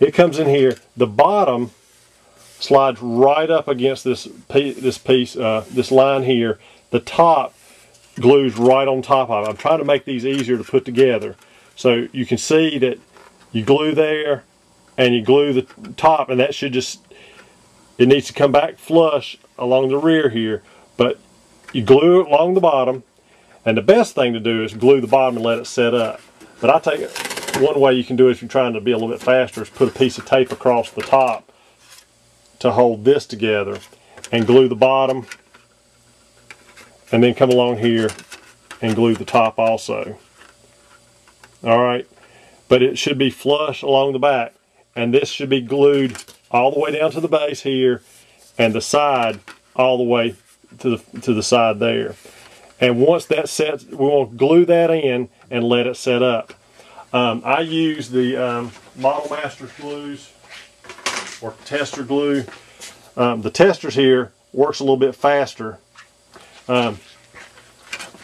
It comes in here. The bottom slides right up against this line here. The top glues right on top of it. I'm trying to make these easier to put together. So you can see that you glue there and you glue the top, and that should just, it needs to come back flush along the rear here, but you glue it along the bottom, and the best thing to do is glue the bottom and let it set up. But I take one way you can do it if you're trying to be a little bit faster is put a piece of tape across the top to hold this together and glue the bottom, and then come along here and glue the top also. Alright, but it should be flush along the back, and this should be glued all the way down to the base here, and the side all the way to the side there. And once that sets, we want to glue that in and let it set up. I use the Model Masters glues or tester glue. The testers here works a little bit faster. All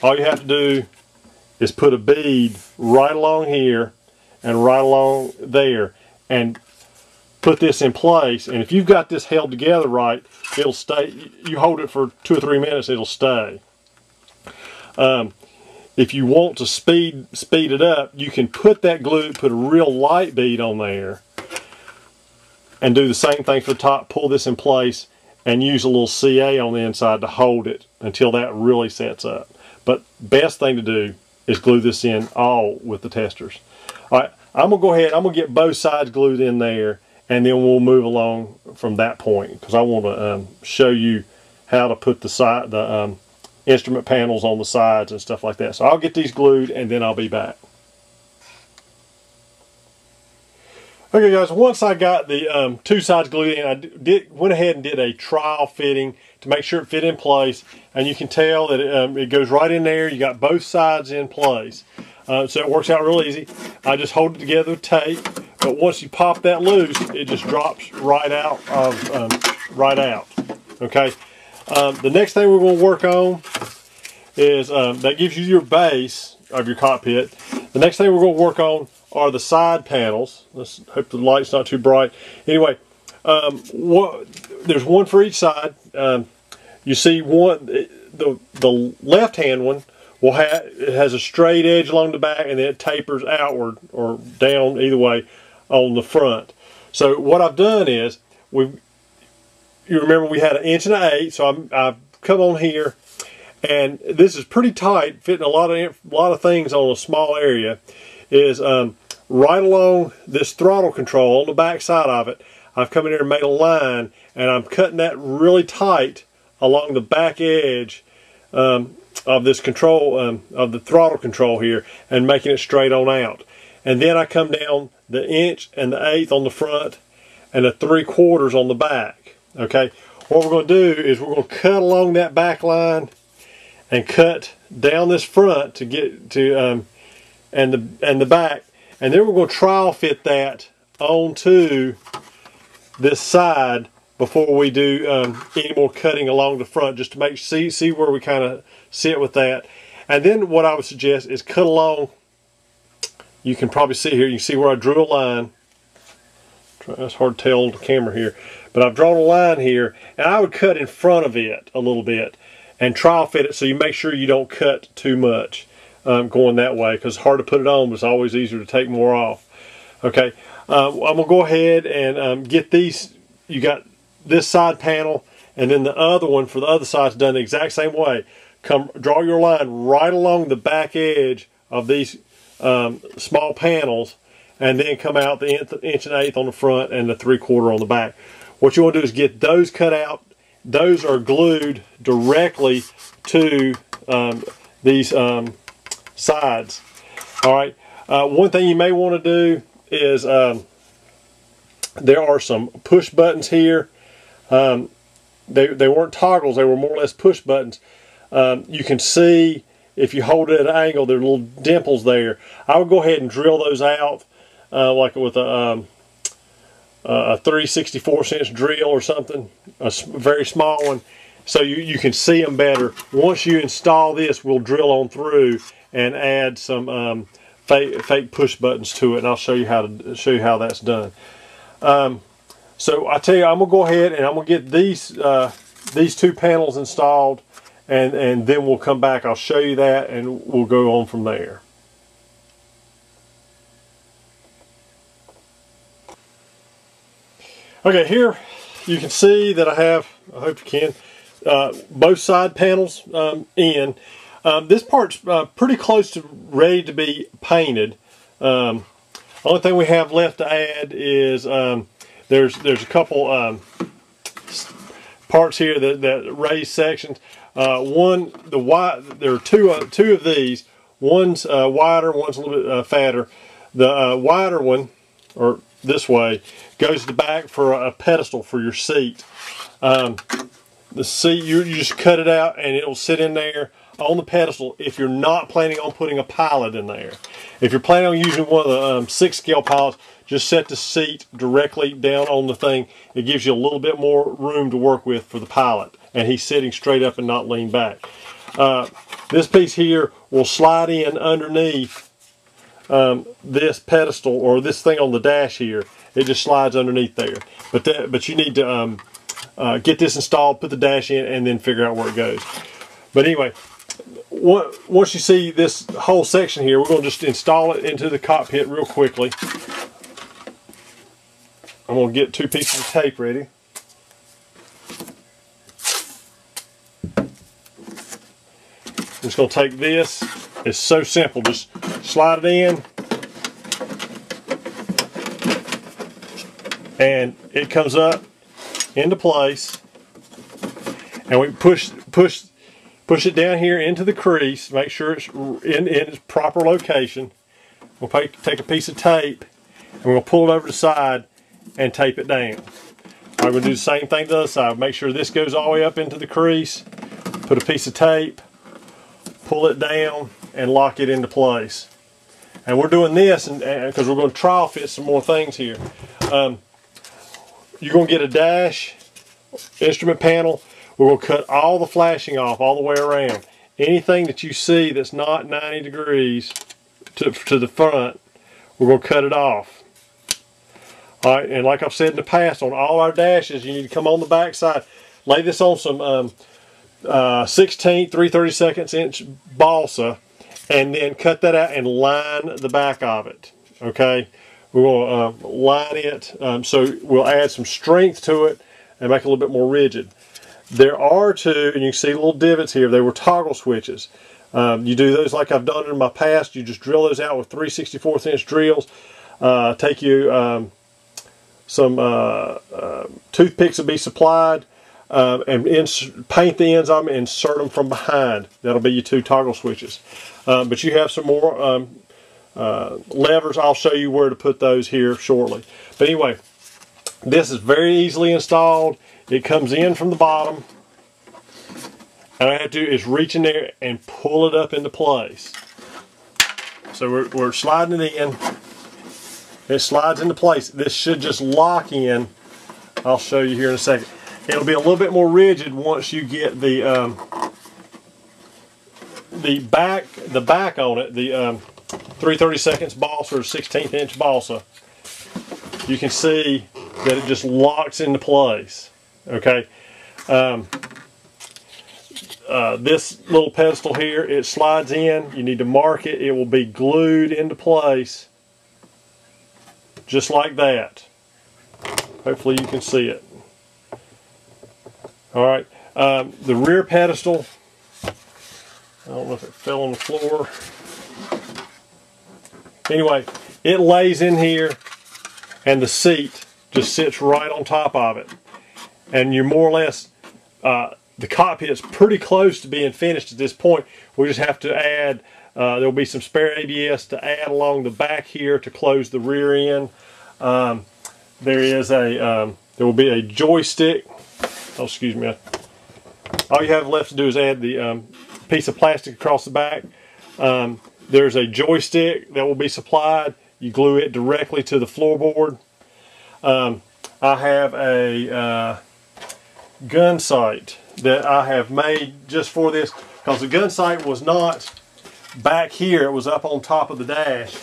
you have to do is put a bead right along here and right along there and put this in place, and if you've got this held together right, it'll stay. You hold it for 2 or 3 minutes, it'll stay. If you want to speed it up, you can put that glue, put a real light bead on there, and do the same thing for the top. Pull this in place and use a little CA on the inside to hold it until that really sets up. But best thing to do is glue this in all with the testers. Alright, I'm going to go ahead, I'm going to get both sides glued in there, and then we'll move along from that point, because I want to show you how to put the instrument panels on the sides and stuff like that. So I'll get these glued and then I'll be back. Okay guys, once I got the two sides glued in, I went ahead and did a trial fitting to make sure it fit in place, and you can tell that it goes right in there. You got both sides in place, so it works out real easy. I just hold it together with tape, but once you pop that loose, it just drops right out Okay. The next thing we're going to work on is that gives you your base of your cockpit. The next thing we're going to work on are the side panels. Let's hope the light's not too bright. Anyway, there's one for each side. You see one, the left-hand one it has a straight edge along the back, and then it tapers outward or down, either way, on the front. So what I've done is you remember we had 1.8 inch, so I've come on here, and this is pretty tight, fitting a lot of things on a small area. Is right along this throttle control on the back side of it, I've come in here and made a line, and I'm cutting that really tight along the back edge of this control, of the throttle control here, and making it straight on out. And then I come down the 1 inch and the 1/8 on the front and the 3/4 on the back. Okay, what we're going to do is we're going to cut along that back line and cut down this front to get to and the back, and then we're going to trial fit that onto this side before we do any more cutting along the front, just to see where we kind of sit with that. And then what I would suggest is cut along. You can probably see here, you can see where I drew a line. It's hard to tell on the camera here, but I've drawn a line here, and I would cut in front of it a little bit and trial fit it so you make sure you don't cut too much going that way, because it's hard to put it on, but it's always easier to take more off. Okay, I'm going to go ahead and get these. You got this side panel, and then the other one for the other side's done the exact same way. Draw your line right along the back edge of these small panels, and then come out the 1 inch and 1/8 on the front and the 3/4 on the back. What you want to do is get those cut out. Those are glued directly to these sides. Alright, one thing you may want to do is there are some push buttons here. They weren't toggles, they were more or less push buttons. You can see, if you hold it at an angle, there are little dimples there. I would go ahead and drill those out like with a 3/64 inch drill or something, a very small one, so you can see them better. Once you install this, we'll drill on through and add some fake push buttons to it, and I'll show you how that's done. So I tell you, I'm gonna go ahead and I'm gonna get these two panels installed, and then we'll come back. I'll show you that, and we'll go on from there. Okay, here you can see that I have, I hope you can, both side panels in. This part's pretty close to ready to be painted. Only thing we have left to add is there's a couple parts here that raised sections. There are two of these. One's wider, one's a little bit fatter. The wider one, or this way, goes to the back for a pedestal for your seat. The seat, you just cut it out and it'll sit in there on the pedestal if you're not planning on putting a pilot in there. If you're planning on using one of the 6 scale pilots, just set the seat directly down on the thing. It gives you a little bit more room to work with for the pilot, and he's sitting straight up and not leaned back. This piece here will slide in underneath this pedestal, or this thing on the dash here. It just slides underneath there. But you need to get this installed, put the dash in, and then figure out where it goes. But anyway, once you see this whole section here, we're going to just install it into the cockpit real quickly. I'm going to get 2 pieces of tape ready. I'm just going to take this. It's so simple. Just slide it in, and it comes up into place. And we push it down here into the crease. Make sure it's in its proper location. We'll take a piece of tape, and we're going to pull it over the side and tape it down. I'm going to do the same thing to the other side. Make sure this goes all the way up into the crease. Put a piece of tape, pull it down, and lock it into place. And we're doing this because we're going to trial fit some more things here. You're going to get a dash instrument panel. We're going to cut all the flashing off all the way around. Anything that you see that's not 90 degrees to the front, we're going to cut it off. Alright, and like I've said in the past, on all our dashes, you need to come on the back side, lay this on some 16th, 3/32 inch balsa, and then cut that out and line the back of it. Okay, we're going to line it so we'll add some strength to it and make it a little bit more rigid. There are 2, and you can see little divots here. They were toggle switches. You do those like I've done in my past. You just drill those out with 3/64 inch drills. Take you some toothpicks will be supplied, and paint the ends of them and insert them from behind. That'll be your 2 toggle switches. But you have some more levers. I'll show you where to put those here shortly. But anyway, this is very easily installed. It comes in from the bottom, and all I have to do is reach in there and pull it up into place. So we're sliding it in. It slides into place. This should just lock in. I'll show you here in a second. It'll be a little bit more rigid once you get the back on it, the 3/32 balsa or 16th inch balsa. You can see that it just locks into place. Okay. This little pedestal here, it slides in. You need to mark it. It will be glued into place. Just like that. Hopefully you can see it. Alright, the rear pedestal, I don't know if it fell on the floor. Anyway, it lays in here, and the seat just sits right on top of it. And you're more or less, the cockpit's pretty close to being finished at this point. We just have to add, there'll be some spare ABS to add along the back here to close the rear end. There will be a joystick. Oh, excuse me. All you have left to do is add the piece of plastic across the back. There's a joystick that will be supplied. You glue it directly to the floorboard. I have a gun sight that I have made just for this, because the gun sight was not back here, it was up on top of the dash.